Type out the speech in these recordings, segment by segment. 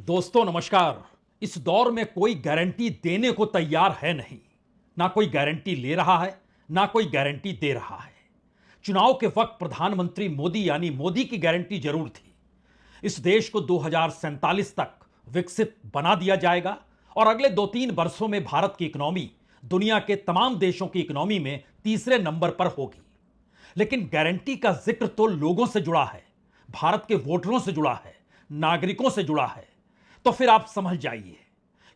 दोस्तों नमस्कार। इस दौर में कोई गारंटी देने को तैयार है नहीं। ना कोई गारंटी ले रहा है, ना कोई गारंटी दे रहा है। चुनाव के वक्त प्रधानमंत्री मोदी यानी मोदी की गारंटी जरूर थी। इस देश को 2047 तक विकसित बना दिया जाएगा और अगले 2-3 वर्षों में भारत की इकोनॉमी दुनिया के तमाम देशों की इकोनॉमी में तीसरे नंबर पर होगी। लेकिन गारंटी का जिक्र तो लोगों से जुड़ा है, भारत के वोटरों से जुड़ा है, नागरिकों से जुड़ा है। तो फिर आप समझ जाइए,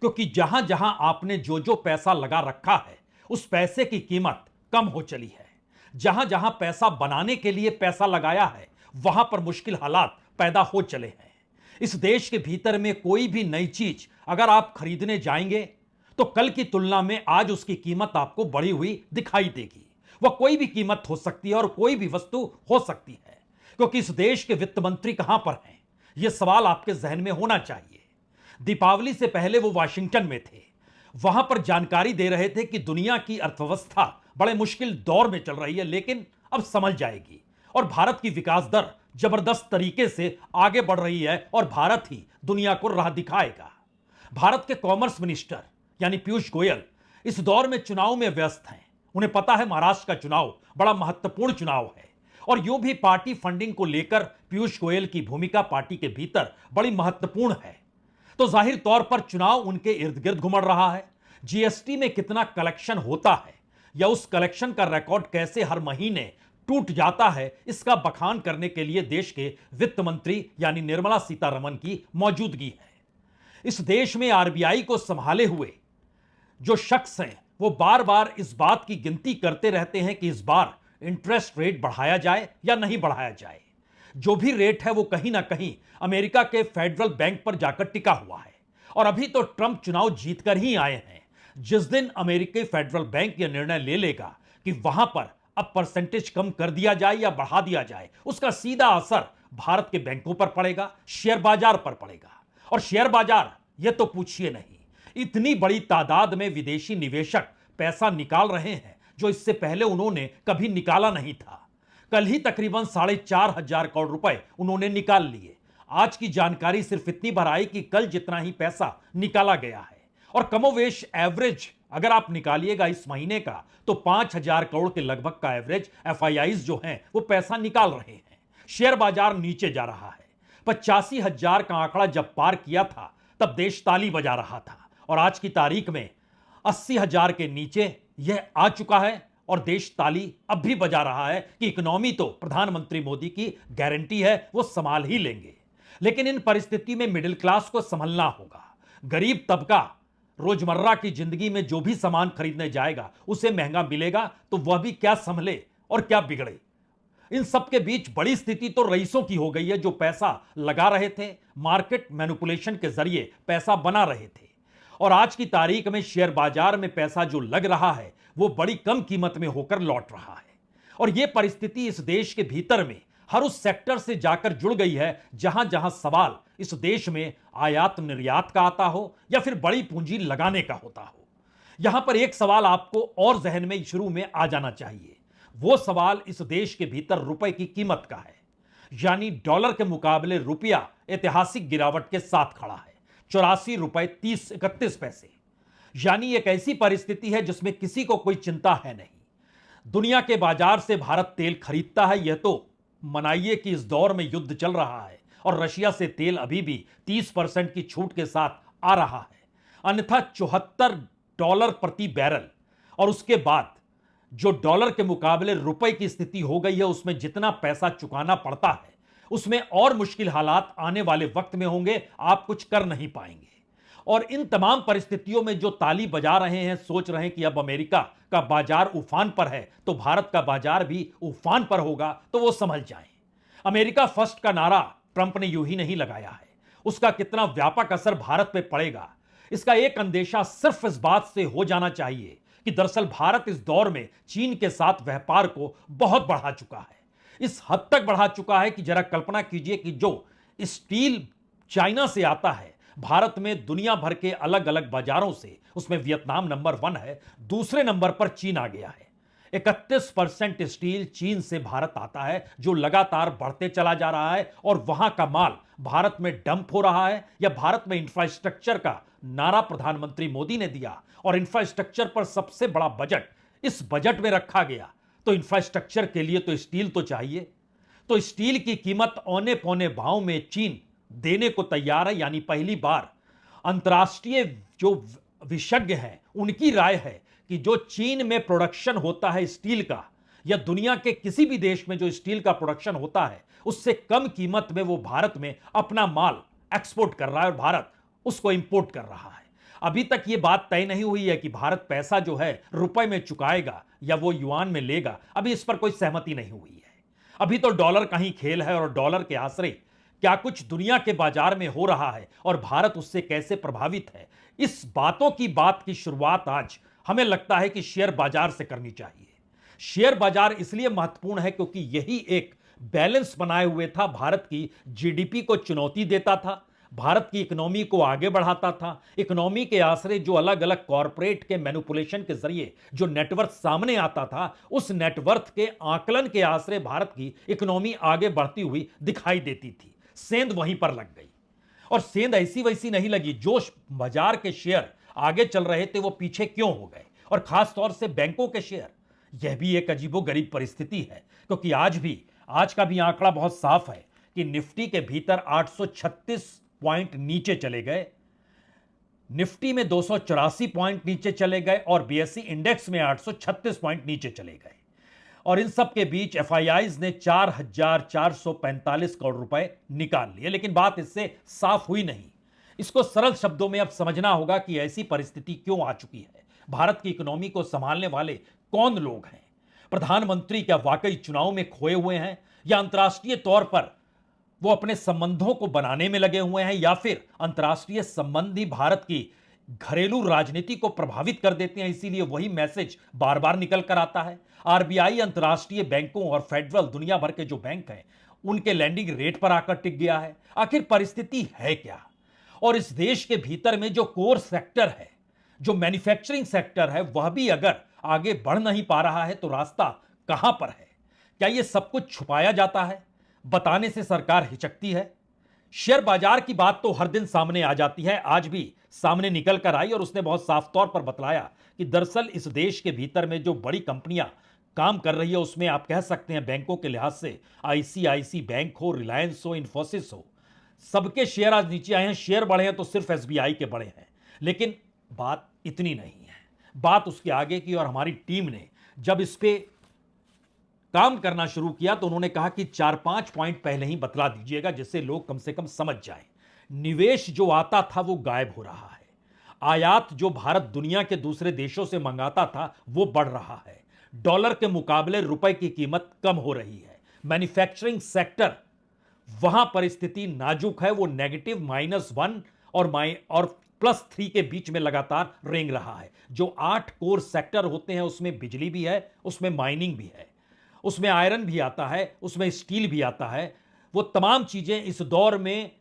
क्योंकि जहां जहां आपने जो जो पैसा लगा रखा है उस पैसे की कीमत कम हो चली है। जहां जहां पैसा बनाने के लिए पैसा लगाया है वहां पर मुश्किल हालात पैदा हो चले हैं। इस देश के भीतर में कोई भी नई चीज अगर आप खरीदने जाएंगे तो कल की तुलना में आज उसकी कीमत आपको बढ़ी हुई दिखाई देगी। वह कोई भी कीमत हो सकती है और कोई भी वस्तु हो सकती है। क्योंकि इस देश के वित्त मंत्री कहां पर हैं, यह सवाल आपके जहन में होना चाहिए। दीपावली से पहले वो वाशिंगटन में थे। वहां पर जानकारी दे रहे थे कि दुनिया की अर्थव्यवस्था बड़े मुश्किल दौर में चल रही है, लेकिन अब समझ जाएगी और भारत की विकास दर जबरदस्त तरीके से आगे बढ़ रही है और भारत ही दुनिया को राह दिखाएगा। भारत के कॉमर्स मिनिस्टर यानी पीयूष गोयल इस दौर में चुनाव में व्यस्त हैं। उन्हें पता है महाराष्ट्र का चुनाव बड़ा महत्वपूर्ण चुनाव है और यूं भी पार्टी फंडिंग को लेकर पीयूष गोयल की भूमिका पार्टी के भीतर बड़ी महत्वपूर्ण है। तो जाहिर तौर पर चुनाव उनके इर्द गिर्द घुमड़ रहा है। जीएसटी में कितना कलेक्शन होता है या उस कलेक्शन का रिकॉर्ड कैसे हर महीने टूट जाता है, इसका बखान करने के लिए देश के वित्त मंत्री यानी निर्मला सीतारमण की मौजूदगी है। इस देश में आरबीआई को संभाले हुए जो शख्स हैं वो बार बार इस बात की गिनती करते रहते हैं कि इस बार इंटरेस्ट रेट बढ़ाया जाए या नहीं बढ़ाया जाए। जो भी रेट है वो कहीं ना कहीं अमेरिका के फेडरल बैंक पर जाकर टिका हुआ है और अभी तो ट्रंप चुनाव जीतकर ही आए हैं। जिस दिन अमेरिकी फेडरल बैंक यह निर्णय ले लेगा कि वहां पर अब परसेंटेज कम कर दिया जाए या बढ़ा दिया जाए, उसका सीधा असर भारत के बैंकों पर पड़ेगा, शेयर बाजार पर पड़ेगा। और शेयर बाजार यह तो पूछिए नहीं, इतनी बड़ी तादाद में विदेशी निवेशक पैसा निकाल रहे हैं जो इससे पहले उन्होंने कभी निकाला नहीं था। कल ही तकरीबन 4,500 करोड़ रुपए उन्होंने निकाल लिए। आज की जानकारी सिर्फ इतनी भर आई कि कल जितना ही पैसा निकाला गया है और कमोवेश एवरेज अगर आप निकालिएगा इस महीने का तो 5,000 करोड़ के लगभग का एवरेज एफआईआईज जो हैं वो पैसा निकाल रहे हैं। शेयर बाजार नीचे जा रहा है। 85,000 का आंकड़ा जब पार किया था तब देश ताली बजा रहा था और आज की तारीख में 80,000 के नीचे यह आ चुका है और देश ताली अब भी बजा रहा है कि इकोनॉमी तो प्रधानमंत्री मोदी की गारंटी है, वो संभाल ही लेंगे। लेकिन इन परिस्थिति में मिडिल क्लास को संभलना होगा। गरीब तबका रोजमर्रा की जिंदगी में जो भी सामान खरीदने जाएगा उसे महंगा मिलेगा तो वह भी क्या संभले और क्या बिगड़े। इन सब के बीच बड़ी स्थिति तो रईसों की हो गई है जो पैसा लगा रहे थे, मार्केट मैनिपुलेशन के जरिए पैसा बना रहे थे। और आज की तारीख में शेयर बाजार में पैसा जो लग रहा है वो बड़ी कम कीमत में होकर लौट रहा है। और यह परिस्थिति इस देश के भीतर में हर उस सेक्टर से जाकर जुड़ गई है जहां जहां सवाल इस देश में आयात निर्यात का आता हो या फिर बड़ी पूंजी लगाने का होता हो। यहां पर एक सवाल आपको और जहन में शुरू में आ जाना चाहिए। वो सवाल इस देश के भीतर रुपए की कीमत का है। यानी डॉलर के मुकाबले रुपया ऐतिहासिक गिरावट के साथ खड़ा है, 84 रुपए 30-31 पैसे। यानी एक ऐसी परिस्थिति है जिसमें किसी को कोई चिंता है नहीं। दुनिया के बाजार से भारत तेल खरीदता है, यह तो मनाइए कि इस दौर में युद्ध चल रहा है और रशिया से तेल अभी भी 30% की छूट के साथ आ रहा है, अन्यथा $74 प्रति बैरल। और उसके बाद जो डॉलर के मुकाबले रुपए की स्थिति हो गई है उसमें जितना पैसा चुकाना पड़ता है उसमें और मुश्किल हालात आने वाले वक्त में होंगे, आप कुछ कर नहीं पाएंगे। और इन तमाम परिस्थितियों में जो ताली बजा रहे हैं, सोच रहे हैं कि अब अमेरिका का बाजार उफान पर है तो भारत का बाजार भी उफान पर होगा, तो वो समझ जाएं। अमेरिका फर्स्ट का नारा ट्रंप ने यूं ही नहीं लगाया है, उसका कितना व्यापक असर भारत पे पड़ेगा इसका एक अंदेशा सिर्फ इस बात से हो जाना चाहिए कि दरअसल भारत इस दौर में चीन के साथ व्यापार को बहुत बढ़ा चुका है। इस हद तक बढ़ा चुका है कि जरा कल्पना कीजिए कि जो स्टील चाइना से आता है भारत में दुनिया भर के अलग अलग बाजारों से, उसमें वियतनाम नंबर 1 है, दूसरे नंबर पर चीन आ गया है। 31% स्टील चीन से भारत आता है, जो लगातार बढ़ते चला जा रहा है, और वहां का माल भारत में डंप हो रहा है। या भारत में इंफ्रास्ट्रक्चर का नारा प्रधानमंत्री मोदी ने दिया और इंफ्रास्ट्रक्चर पर सबसे बड़ा बजट इस बजट में रखा गया, तो इंफ्रास्ट्रक्चर के लिए तो स्टील तो चाहिए। तो स्टील की कीमत औने पौने भाव में चीन देने को तैयार है। यानी पहली बार अंतर्राष्ट्रीय जो विशेषज्ञ हैं उनकी राय है कि जो चीन में प्रोडक्शन होता है स्टील का, या दुनिया के किसी भी देश में जो स्टील का प्रोडक्शन होता है, उससे कम कीमत में वो भारत में अपना माल एक्सपोर्ट कर रहा है और भारत उसको इंपोर्ट कर रहा है। अभी तक ये बात तय नहीं हुई है कि भारत पैसा जो है रुपए में चुकाएगा या वो युआन में लेगा। अभी इस पर कोई सहमति नहीं हुई है। अभी तो डॉलर का ही खेल है और डॉलर के आश्रय क्या कुछ दुनिया के बाजार में हो रहा है और भारत उससे कैसे प्रभावित है, इस बात की शुरुआत आज हमें लगता है कि शेयर बाजार से करनी चाहिए। शेयर बाजार इसलिए महत्वपूर्ण है क्योंकि यही एक बैलेंस बनाए हुए था, भारत की जीडीपी को चुनौती देता था, भारत की इकोनॉमी को आगे बढ़ाता था। इकोनॉमी के आश्रय जो अलग अलग कॉरपोरेट के मैनिपुलेशन के जरिए जो नेटवर्थ सामने आता था, उस नेटवर्थ के आकलन के आश्रय भारत की इकोनॉमी आगे बढ़ती हुई दिखाई देती थी। सेंध वहीं पर लग गई, और सेंध ऐसी वैसी नहीं लगी। जो बाजार के शेयर आगे चल रहे थे वो पीछे क्यों हो गए, और खास तौर से बैंकों के शेयर। यह भी एक अजीबोगरीब परिस्थिति है, क्योंकि आज का भी आंकड़ा बहुत साफ है कि निफ्टी के भीतर 836 पॉइंट नीचे चले गए, निफ्टी में 284 पॉइंट नीचे चले गए, और बीएसई इंडेक्स में 836 पॉइंट नीचे चले गए। और इन सब के बीच एफआईआईज ने 4,445 करोड़ रुपए निकाल लिए। लेकिन बात इससे साफ हुई नहीं। इसको सरल शब्दों में अब समझना होगा कि ऐसी परिस्थिति क्यों आ चुकी है, भारत की इकोनॉमी को संभालने वाले कौन लोग हैं, प्रधानमंत्री क्या वाकई चुनाव में खोए हुए हैं, या अंतर्राष्ट्रीय तौर पर वो अपने संबंधों को बनाने में लगे हुए हैं, या फिर अंतर्राष्ट्रीय संबंध ही भारत की घरेलू राजनीति को प्रभावित कर देते हैं, इसीलिए वही मैसेज बार बार निकल कर आता है। आरबीआई अंतर्राष्ट्रीय बैंकों और फेडरल दुनिया भर के जो बैंक हैं उनके लैंडिंग रेट पर आकर टिक गया है। आखिर परिस्थिति है क्या, और इस देश के भीतर में जो कोर सेक्टर है, जो मैन्युफैक्चरिंग सेक्टर है, वह भी अगर आगे बढ़ नहीं पा रहा है तो रास्ता कहां पर है? क्या यह सब कुछ छुपाया जाता है, बताने से सरकार हिचकती है? शेयर बाजार की बात तो हर दिन सामने आ जाती है, आज भी सामने निकल कर आई, और उसने बहुत साफ तौर पर बतलाया कि दरअसल इस देश के भीतर में जो बड़ी कंपनियां काम कर रही है उसमें आप कह सकते हैं बैंकों के लिहाज से आईसीआईसी बैंक हो, रिलायंस हो, इन्फोसिस हो, सबके शेयर आज नीचे आए हैं। शेयर बढ़े हैं तो सिर्फ एसबीआई के बढ़े हैं। लेकिन बात इतनी नहीं है, बात उसके आगे की। और हमारी टीम ने जब इस पे काम करना शुरू किया तो उन्होंने कहा कि 4-5 पॉइंट पहले ही बतला दीजिएगा, जिससे लोग कम से कम समझ जाएं। निवेश जो आता था वो गायब हो रहा है, आयात जो भारत दुनिया के दूसरे देशों से मंगाता था वो बढ़ रहा है, डॉलर के मुकाबले रुपए की कीमत कम हो रही है, मैन्युफैक्चरिंग सेक्टर वहां परिस्थिति नाजुक है, वो -1 और +3 के बीच में लगातार रेंग रहा है। जो 8 कोर सेक्टर होते हैं उसमें बिजली भी है, उसमें माइनिंग भी है, उसमें आयरन भी आता है, उसमें स्टील भी आता है। वो तमाम चीजें इस दौर में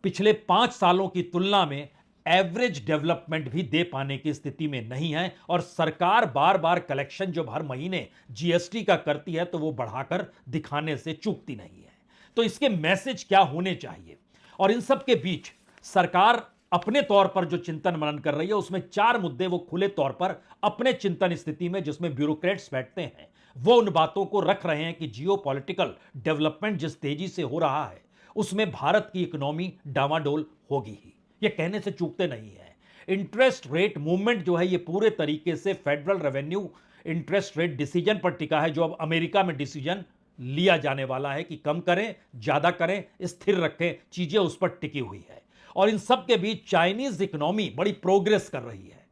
पिछले 5 सालों की तुलना में एवरेज डेवलपमेंट भी दे पाने की स्थिति में नहीं है, और सरकार बार बार कलेक्शन जो हर महीने जीएसटी का करती है तो वो बढ़ाकर दिखाने से चूकती नहीं है। तो इसके मैसेज क्या होने चाहिए? और इन सब के बीच सरकार अपने तौर पर जो चिंतन मनन कर रही है उसमें 4 मुद्दे वो खुले तौर पर अपने चिंतन स्थिति में, जिसमें ब्यूरोक्रेट्स बैठते हैं, वो उन बातों को रख रहे हैं कि जियोपॉलिटिकल डेवलपमेंट जिस तेजी से हो रहा है उसमें भारत की इकोनॉमी डामाडोल होगी ही, ये कहने से चूकते नहीं है। इंटरेस्ट रेट मूवमेंट जो है ये पूरे तरीके से federal revenue interest rate decision पर टिका है, जो अब अमेरिका में डिसीजन लिया जाने वाला है कि कम करें, ज्यादा करें, स्थिर रखें, चीजें उस पर टिकी हुई है। और इन सब के बीच चाइनीज इकोनॉमी बड़ी प्रोग्रेस कर रही है,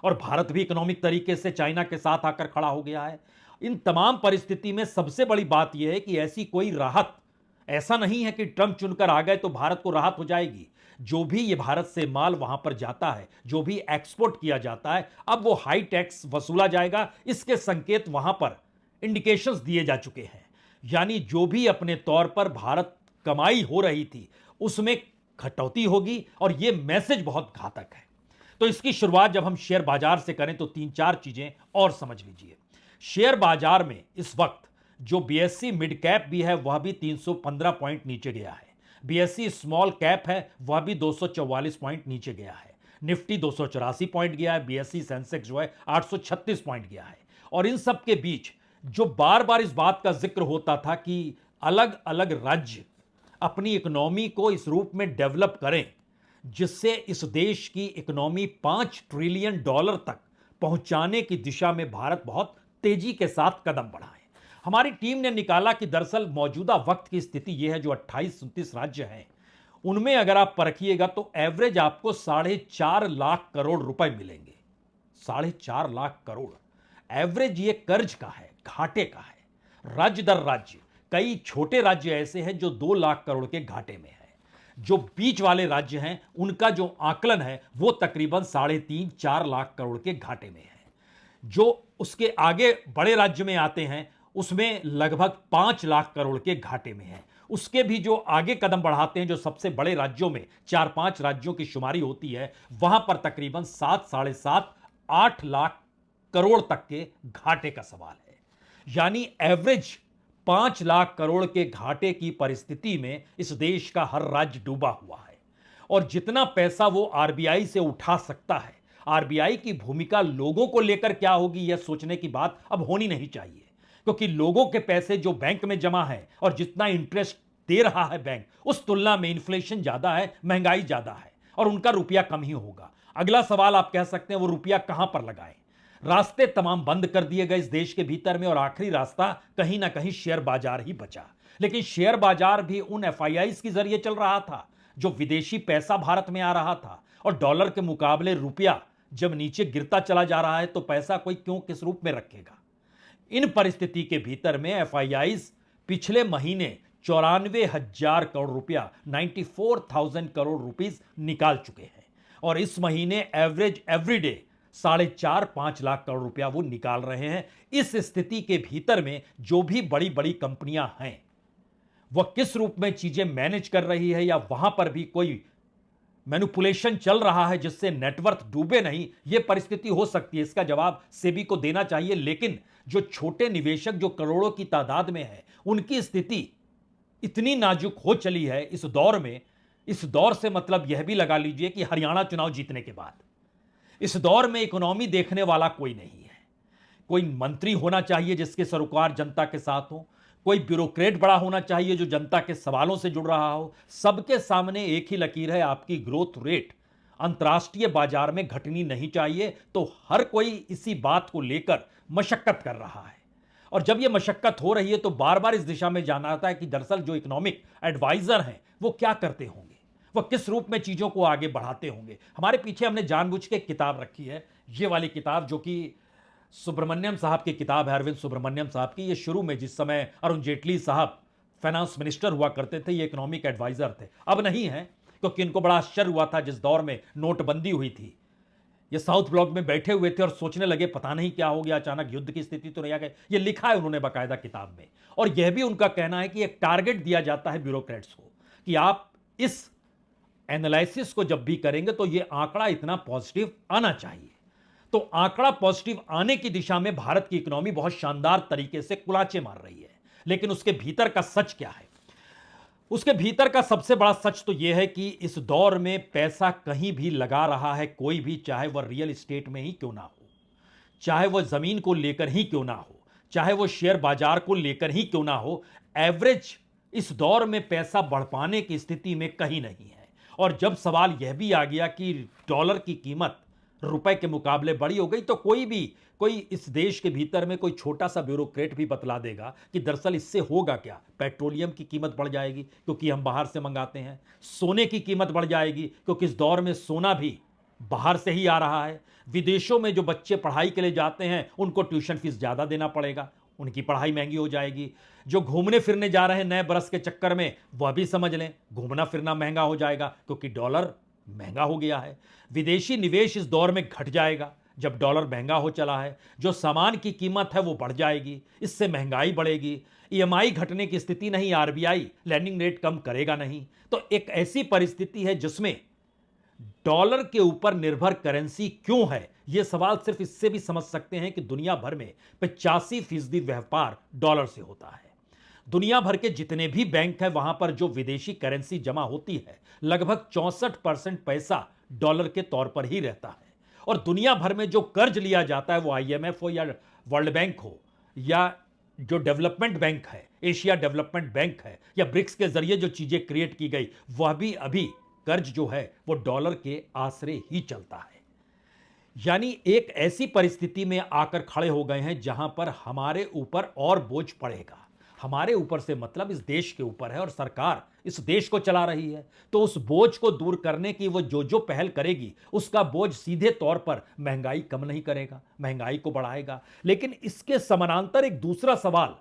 और भारत भी इकोनॉमिक तरीके से चाइना के साथ आकर खड़ा हो गया है। इन तमाम परिस्थिति में सबसे बड़ी बात यह है कि ऐसी कोई राहत, ऐसा नहीं है कि ट्रंप चुनकर आ गए तो भारत को राहत हो जाएगी। जो भी ये भारत से माल वहां पर जाता है, जो भी एक्सपोर्ट किया जाता है, अब वो हाई टैक्स वसूला जाएगा, इसके संकेत वहां पर इंडिकेशंस दिए जा चुके हैं। यानी जो भी अपने तौर पर भारत कमाई हो रही थी उसमें कटौती होगी, और यह मैसेज बहुत घातक है। तो इसकी शुरुआत जब हम शेयर बाजार से करें तो 3-4 चीजें और समझ लीजिए। शेयर बाजार में इस वक्त जो बीएसई मिड कैप भी है वह भी 315 पॉइंट नीचे गया है, बीएसई स्मॉल कैप है वह भी 244 पॉइंट नीचे गया है, निफ्टी 284 पॉइंट गया है, बीएसई सेंसेक्स जो है 836 पॉइंट गया है। और इन सब के बीच जो बार बार इस बात का जिक्र होता था कि अलग अलग राज्य अपनी इकोनॉमी को इस रूप में डेवलप करें जिससे इस देश की इकोनॉमी $5 ट्रिलियन तक पहुंचाने की दिशा में भारत बहुत तेजी के साथ कदम बढ़ाए। हमारी टीम ने निकाला कि दरअसल मौजूदा वक्त की स्थिति यह है, जो 28-29 राज्य हैं उनमें अगर आप परखिएगा तो एवरेज आपको 4.5 लाख करोड़ रुपए मिलेंगे। 4.5 लाख करोड़ एवरेज ये कर्ज का है, घाटे का है। राज्य दर राज्य कई छोटे राज्य ऐसे हैं जो 2 लाख करोड़ के घाटे में है। जो बीच वाले राज्य हैं उनका जो आकलन है वो तकरीबन 3.5-4 लाख करोड़ के घाटे में है। जो उसके आगे बड़े राज्य में आते हैं उसमें लगभग 5 लाख करोड़ के घाटे में है। उसके भी जो आगे कदम बढ़ाते हैं, जो सबसे बड़े राज्यों में 4-5 राज्यों की शुमारी होती है, वहां पर तकरीबन 7-7.5-8 लाख करोड़ तक के घाटे का सवाल है। यानी एवरेज 5 लाख करोड़ के घाटे की परिस्थिति में इस देश का हर राज्य डूबा हुआ है। और जितना पैसा वो आरबीआई से उठा सकता है, आरबीआई की भूमिका लोगों को लेकर क्या होगी यह सोचने की बात अब होनी नहीं चाहिए, क्योंकि लोगों के पैसे जो बैंक में जमा है और जितना इंटरेस्ट दे रहा है बैंक, उस तुलना में इन्फ्लेशन ज्यादा है, महंगाई ज्यादा है और उनका रुपया कम ही होगा। अगला सवाल आप कह सकते हैं वो रुपया कहां पर लगाएं। रास्ते तमाम बंद कर दिए गए इस देश के भीतर में और आखिरी रास्ता कहीं ना कहीं शेयर बाजार ही बचा। लेकिन शेयर बाजार भी उन एफआईआईज के जरिए चल रहा था जो विदेशी पैसा भारत में आ रहा था, और डॉलर के मुकाबले रुपया जब नीचे गिरता चला जा रहा है तो पैसा कोई क्यों किस रूप में रखेगा। इन परिस्थिति के भीतर में एफआईआईज पिछले महीने 94,000 करोड़ रुपया 94,000 करोड़ रुपीस निकाल चुके हैं और इस महीने एवरेज एवरीडे 4.5 लाख करोड़ रुपया वो निकाल रहे हैं। इस स्थिति के भीतर में जो भी बड़ी बड़ी कंपनियां हैं वह किस रूप में चीजें मैनेज कर रही है या वहां पर भी कोई मैनिपुलेशन चल रहा है जिससे नेटवर्थ डूबे नहीं, यह परिस्थिति हो सकती है, इसका जवाब सेबी को देना चाहिए। लेकिन जो छोटे निवेशक जो करोड़ों की तादाद में है उनकी स्थिति इतनी नाजुक हो चली है इस दौर में। इस दौर से मतलब यह भी लगा लीजिए कि हरियाणा चुनाव जीतने के बाद इस दौर में इकोनॉमी देखने वाला कोई नहीं है। कोई मंत्री होना चाहिए जिसके सरोकार जनता के साथ हो, कोई ब्यूरोक्रेट बड़ा होना चाहिए जो जनता के सवालों से जुड़ रहा हो। सबके सामने एक ही लकीर है, आपकी ग्रोथ रेट अंतर्राष्ट्रीय बाजार में घटनी नहीं चाहिए। तो हर कोई इसी बात को लेकर मशक्कत कर रहा है और जब यह मशक्कत हो रही है तो बार बार इस दिशा में जाना आता है कि दरअसल जो इकोनॉमिक एडवाइजर हैं वो क्या करते होंगे, वह किस रूप में चीजों को आगे बढ़ाते होंगे। हमारे पीछे हमने जानबूझ के किताब रखी है, ये वाली किताब जो कि सुब्रमण्यम साहब की किताब है, अरविंद सुब्रमण्यम साहब की। ये शुरू में जिस समय अरुण जेटली साहब फाइनेंस मिनिस्टर हुआ करते थे ये इकोनॉमिक एडवाइजर थे, अब नहीं है क्योंकि इनको बड़ा आश्चर्य हुआ था जिस दौर में नोटबंदी हुई थी। ये साउथ ब्लॉक में बैठे हुए थे और सोचने लगे पता नहीं क्या हो गया, अचानक युद्ध की स्थिति तो नहीं आ गई। ये लिखा है उन्होंने बाकायदा किताब में। और यह भी उनका कहना है कि एक टारगेट दिया जाता है ब्यूरोक्रेट्स को कि आप इस एनालिसिस को जब भी करेंगे तो यह आंकड़ा इतना पॉजिटिव आना चाहिए। तो आंकड़ा पॉजिटिव आने की दिशा में भारत की इकोनॉमी बहुत शानदार तरीके से कुलाचे मार रही है। लेकिन उसके भीतर का सच क्या है? उसके भीतर का सबसे बड़ा सच तो यह है कि इस दौर में पैसा कहीं भी लगा रहा है कोई भी, चाहे वह रियल एस्टेट में ही क्यों ना हो, चाहे वह जमीन को लेकर ही क्यों ना हो, चाहे वह शेयर बाजार को लेकर ही क्यों ना हो, एवरेज इस दौर में पैसा बढ़ पाने की स्थिति में कहीं नहीं है। और जब सवाल यह भी आ गया कि डॉलर की कीमत रुपए के मुकाबले बड़ी हो गई तो कोई इस देश के भीतर में कोई छोटा सा ब्यूरोक्रेट भी बतला देगा कि दरअसल इससे होगा क्या। पेट्रोलियम की कीमत बढ़ जाएगी क्योंकि हम बाहर से मंगाते हैं, सोने की कीमत बढ़ जाएगी क्योंकि इस दौर में सोना भी बाहर से ही आ रहा है, विदेशों में जो बच्चे पढ़ाई के लिए जाते हैं उनको ट्यूशन फीस ज़्यादा देना पड़ेगा, उनकी पढ़ाई महंगी हो जाएगी। जो घूमने फिरने जा रहे हैं नए बरस के चक्कर में वह भी समझ लें घूमना फिरना महंगा हो जाएगा क्योंकि डॉलर महंगा हो गया है। विदेशी निवेश इस दौर में घट जाएगा जब डॉलर महंगा हो चला है। जो सामान की कीमत है वो बढ़ जाएगी, इससे महंगाई बढ़ेगी। ईएमआई घटने की स्थिति नहीं, आरबीआई लैंडिंग रेट कम करेगा नहीं। तो एक ऐसी परिस्थिति है जिसमें डॉलर के ऊपर निर्भर करेंसी क्यों है? यह सवाल सिर्फ इससे भी समझ सकते हैं कि दुनिया भर में 85% व्यापार डॉलर से होता है। दुनिया भर के जितने भी बैंक हैं वहां पर जो विदेशी करेंसी जमा होती है, लगभग 64% पैसा डॉलर के तौर पर ही रहता है। और दुनिया भर में जो कर्ज लिया जाता है, वो आईएमएफ हो या वर्ल्ड बैंक हो या जो डेवलपमेंट बैंक है, एशिया डेवलपमेंट बैंक है, या ब्रिक्स के जरिए जो चीजें क्रिएट की गई, वह भी अभी कर्ज जो है वो डॉलर के आसरे ही चलता है। यानी एक ऐसी परिस्थिति में आकर खड़े हो गए हैं जहां पर हमारे ऊपर और बोझ पड़ेगा। हमारे ऊपर से मतलब इस देश के ऊपर है, और सरकार इस देश को चला रही है, तो उस बोझ को दूर करने की वो जो जो पहल करेगी, उसका बोझ सीधे तौर पर महंगाई कम नहीं करेगा, महंगाई को बढ़ाएगा। लेकिन इसके समानांतर एक दूसरा सवाल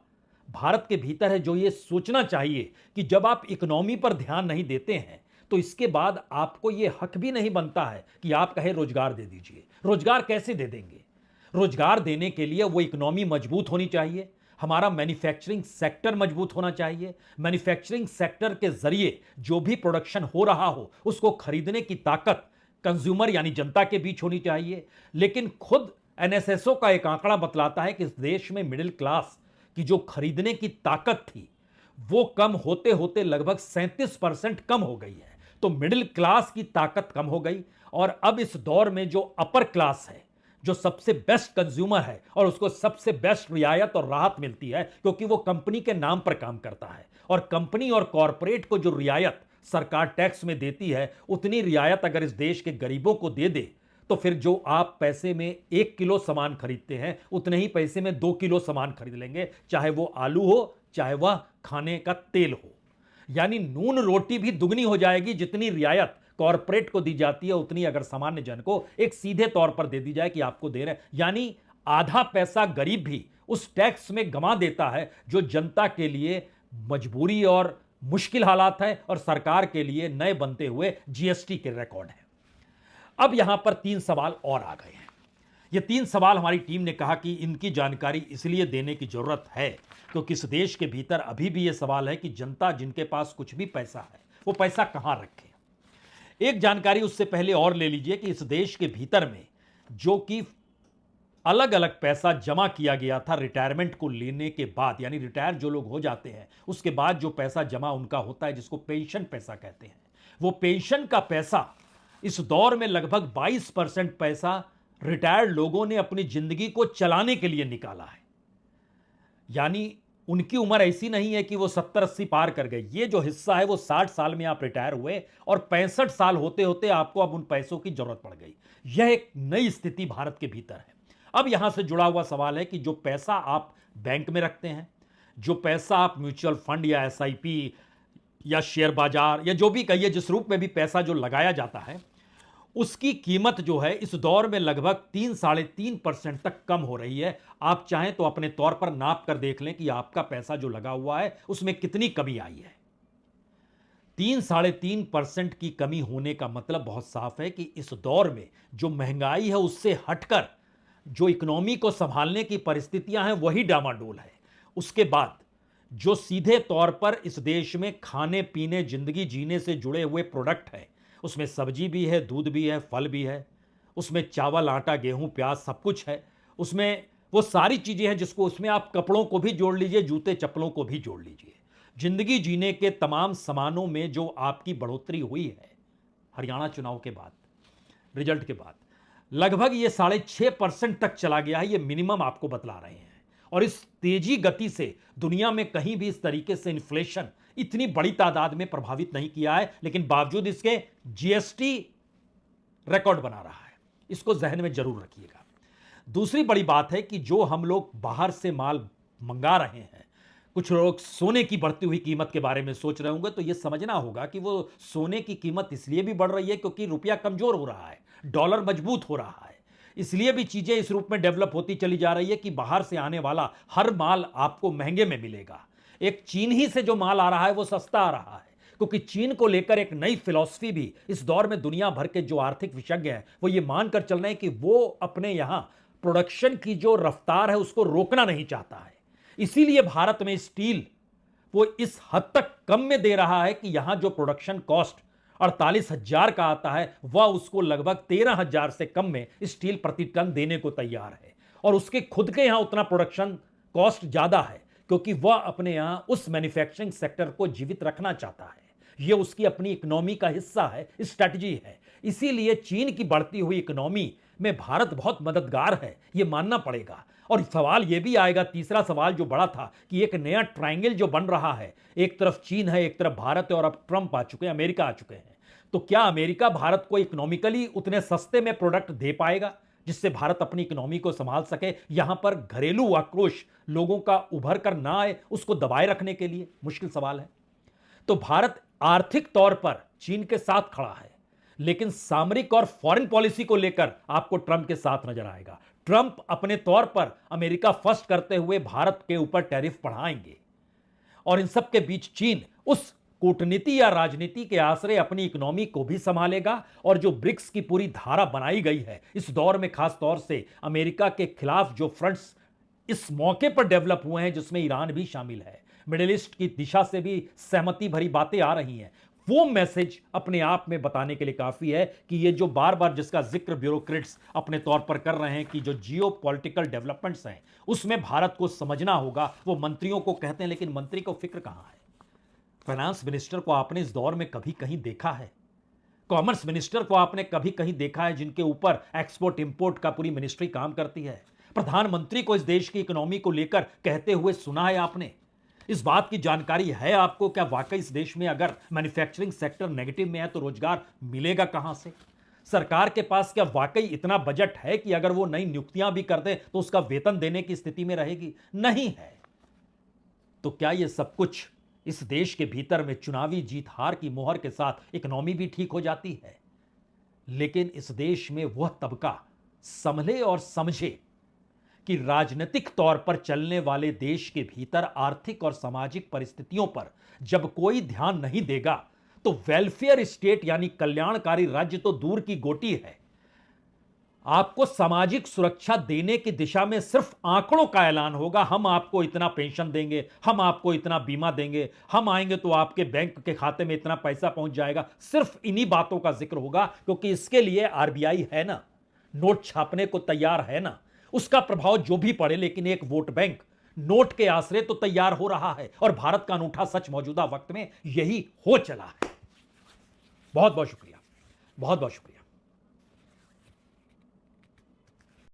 भारत के भीतर है, जो ये सोचना चाहिए कि जब आप इकोनॉमी पर ध्यान नहीं देते हैं, तो इसके बाद आपको ये हक भी नहीं बनता है कि आप कहे रोजगार दे दीजिए। रोजगार कैसे दे देंगे? रोजगार देने के लिए वो इकोनॉमी मजबूत होनी चाहिए, हमारा मैन्युफैक्चरिंग सेक्टर मजबूत होना चाहिए। मैन्युफैक्चरिंग सेक्टर के जरिए जो भी प्रोडक्शन हो रहा हो, उसको खरीदने की ताकत कंज्यूमर यानी जनता के बीच होनी चाहिए। लेकिन खुद एनएसएसओ का एक आंकड़ा बतलाता है कि इस देश में मिडिल क्लास की जो खरीदने की ताकत थी, वो कम होते होते लगभग 37% कम हो गई है। तो मिडिल क्लास की ताकत कम हो गई, और अब इस दौर में जो अपर क्लास है, जो सबसे बेस्ट कंज्यूमर है, और उसको सबसे बेस्ट रियायत और राहत मिलती है, क्योंकि वो कंपनी के नाम पर काम करता है। और कंपनी और कॉरपोरेट को जो रियायत सरकार टैक्स में देती है, उतनी रियायत अगर इस देश के गरीबों को दे दे, तो फिर जो आप पैसे में 1 किलो सामान खरीदते हैं, उतने ही पैसे में 2 किलो सामान खरीद लेंगे, चाहे वो आलू हो, चाहे वह खाने का तेल हो। यानी नून रोटी भी दुगनी हो जाएगी। जितनी रियायत कॉरपोरेट को दी जाती है, उतनी अगर सामान्य जन को एक सीधे तौर पर दे दी जाए कि आपको दे रहे हैं। यानी आधा पैसा गरीब भी उस टैक्स में गंवा देता है, जो जनता के लिए मजबूरी और मुश्किल हालात है, और सरकार के लिए नए बनते हुए जीएसटी के रिकॉर्ड है। अब यहां पर 3 सवाल और आ गए हैं। ये 3 सवाल हमारी टीम ने कहा कि इनकी जानकारी इसलिए देने की जरूरत है क्योंकि इस देश के भीतर अभी भी ये सवाल है कि जनता जिनके पास कुछ भी पैसा है, वो पैसा कहां रखे। एक जानकारी उससे पहले और ले लीजिए कि इस देश के भीतर में जो कि अलग अलग पैसा जमा किया गया था रिटायरमेंट को लेने के बाद, यानी रिटायर जो लोग हो जाते हैं उसके बाद जो पैसा जमा उनका होता है, जिसको पेंशन पैसा कहते हैं, वो पेंशन का पैसा इस दौर में लगभग 22% पैसा रिटायर्ड लोगों ने अपनी जिंदगी को चलाने के लिए निकाला है। यानी उनकी उम्र ऐसी नहीं है कि वो 70-80 पार कर गए। ये जो हिस्सा है वो 60 साल में आप रिटायर हुए, और 65 साल होते होते आपको अब उन पैसों की जरूरत पड़ गई। यह एक नई स्थिति भारत के भीतर है। अब यहां से जुड़ा हुआ सवाल है कि जो पैसा आप बैंक में रखते हैं, जो पैसा आप म्यूचुअल फंड या एसआईपी या शेयर बाजार या जो भी कहिए, जिस रूप में भी पैसा जो लगाया जाता है, उसकी कीमत जो है इस दौर में लगभग 3-3.5% तक कम हो रही है। आप चाहें तो अपने तौर पर नाप कर देख लें कि आपका पैसा जो लगा हुआ है उसमें कितनी कमी आई है। 3-3.5% की कमी होने का मतलब बहुत साफ है कि इस दौर में जो महंगाई है उससे हटकर जो इकोनॉमी को संभालने की परिस्थितियां हैं वही डामाडोल है। उसके बाद जो सीधे तौर पर इस देश में खाने पीने जिंदगी जीने से जुड़े हुए प्रोडक्ट हैं, उसमें सब्जी भी है, दूध भी है, फल भी है, उसमें चावल आटा गेहूं प्याज सब कुछ है, उसमें वो सारी चीजें हैं जिसको उसमें आप कपड़ों को भी जोड़ लीजिए, जूते चप्पलों को भी जोड़ लीजिए। जिंदगी जीने के तमाम सामानों में जो आपकी बढ़ोतरी हुई है हरियाणा चुनाव के बाद, रिजल्ट के बाद, लगभग ये 6.5% तक चला गया है। ये मिनिमम आपको बतला रहे हैं। और इस तेजी गति से दुनिया में कहीं भी इस तरीके से इन्फ्लेशन इतनी बड़ी तादाद में प्रभावित नहीं किया है, लेकिन बावजूद इसके जीएसटी रिकॉर्ड बना रहा है। इसको जहन में जरूर रखिएगा। दूसरी बड़ी बात है कि जो हम लोग बाहर से माल मंगा रहे हैं, कुछ लोग सोने की बढ़ती हुई कीमत के बारे में सोच रहे होंगे, तो यह समझना होगा कि वो सोने की कीमत इसलिए भी बढ़ रही है क्योंकि रुपया कमजोर हो रहा है, डॉलर मजबूत हो रहा है। इसलिए भी चीजें इस रूप में डेवलप होती चली जा रही है कि बाहर से आने वाला हर माल आपको महंगे में मिलेगा। एक चीन ही से जो माल आ रहा है वो सस्ता आ रहा है, क्योंकि चीन को लेकर एक नई फिलॉसफी भी इस दौर में दुनिया भर के जो आर्थिक विशेषज्ञ हैं वो ये मानकर चल रहे हैं कि वो अपने यहां प्रोडक्शन की जो रफ्तार है उसको रोकना नहीं चाहता है। इसीलिए भारत में स्टील वो इस हद तक कम में दे रहा है कि यहां जो प्रोडक्शन कॉस्ट 48,000 का आता है, वह उसको लगभग 13,000 से कम में स्टील प्रति टन देने को तैयार है। और उसके खुद के यहां उतना प्रोडक्शन कॉस्ट ज्यादा है, क्योंकि वह अपने यहां उस मैन्युफैक्चरिंग सेक्टर को जीवित रखना चाहता है। यह उसकी अपनी इकोनॉमी का हिस्सा है, स्ट्रैटेजी है। इसीलिए चीन की बढ़ती हुई इकोनॉमी में भारत बहुत मददगार है, यह मानना पड़ेगा। और सवाल यह भी आएगा, तीसरा सवाल जो बड़ा था, कि एक नया ट्रायंगल जो बन रहा है, एक तरफ चीन है, एक तरफ भारत है, और अब ट्रंप आ चुके हैं, अमेरिका आ चुके हैं। तो क्या अमेरिका भारत को इकोनॉमिकली उतने सस्ते में प्रोडक्ट दे पाएगा जिससे भारत अपनी इकोनॉमी को संभाल सके? यहां पर घरेलू आक्रोश लोगों का उभर कर ना आए, उसको दबाए रखने के लिए मुश्किल सवाल है। तो भारत आर्थिक तौर पर चीन के साथ खड़ा है, लेकिन सामरिक और फॉरेन पॉलिसी को लेकर आपको ट्रंप के साथ नजर आएगा। ट्रंप अपने तौर पर अमेरिका फर्स्ट करते हुए भारत के ऊपर टैरिफ बढ़ाएंगे, और इन सब के बीच चीन उस कूटनीति या राजनीति के आश्रय अपनी इकोनॉमी को भी संभालेगा। और जो ब्रिक्स की पूरी धारा बनाई गई है इस दौर में, खास तौर से अमेरिका के खिलाफ जो फ्रंट्स इस मौके पर डेवलप हुए हैं, जिसमें ईरान भी शामिल है, मिडिल ईस्ट की दिशा से भी सहमति भरी बातें आ रही हैं, वो मैसेज अपने आप में बताने के लिए काफी है कि ये जो बार बार जिसका जिक्र ब्यूरोक्रेट्स अपने तौर पर कर रहे हैं कि जो जियो पॉलिटिकल डेवलपमेंट्स हैं उसमें भारत को समझना होगा। वो मंत्रियों को कहते हैं, लेकिन मंत्री को फिक्र कहां है? फाइनेंस मिनिस्टर को आपने इस दौर में कभी कहीं देखा है? कॉमर्स मिनिस्टर को आपने कभी कहीं देखा है, जिनके ऊपर एक्सपोर्ट इंपोर्ट का पूरी मिनिस्ट्री काम करती है? प्रधानमंत्री को इस देश की इकोनॉमी को लेकर कहते हुए सुना है आपने? इस बात की जानकारी है आपको? क्या वाकई इस देश में अगर मैन्युफैक्चरिंग सेक्टर नेगेटिव में है तो रोजगार मिलेगा कहां से? सरकार के पास क्या वाकई इतना बजट है कि अगर वो नई नियुक्तियां भी कर दे तो उसका वेतन देने की स्थिति में रहेगी? नहीं है। तो क्या ये सब कुछ इस देश के भीतर में चुनावी जीत हार की मोहर के साथ इकोनॉमी भी ठीक हो जाती है? लेकिन इस देश में वह तबका संभले और समझे कि राजनीतिक तौर पर चलने वाले देश के भीतर आर्थिक और सामाजिक परिस्थितियों पर जब कोई ध्यान नहीं देगा तो वेलफेयर स्टेट यानी कल्याणकारी राज्य तो दूर की गोटी है। आपको सामाजिक सुरक्षा देने की दिशा में सिर्फ आंकड़ों का ऐलान होगा, हम आपको इतना पेंशन देंगे, हम आपको इतना बीमा देंगे, हम आएंगे तो आपके बैंक के खाते में इतना पैसा पहुंच जाएगा। सिर्फ इन्हीं बातों का जिक्र होगा, क्योंकि इसके लिए आरबीआई है ना, नोट छापने को तैयार है ना, उसका प्रभाव जो भी पड़े। लेकिन एक वोट बैंक नोट के आश्रय तो तैयार हो रहा है, और भारत का अनूठा सच मौजूदा वक्त में यही हो चला है। बहुत बहुत शुक्रिया, बहुत बहुत शुक्रिया।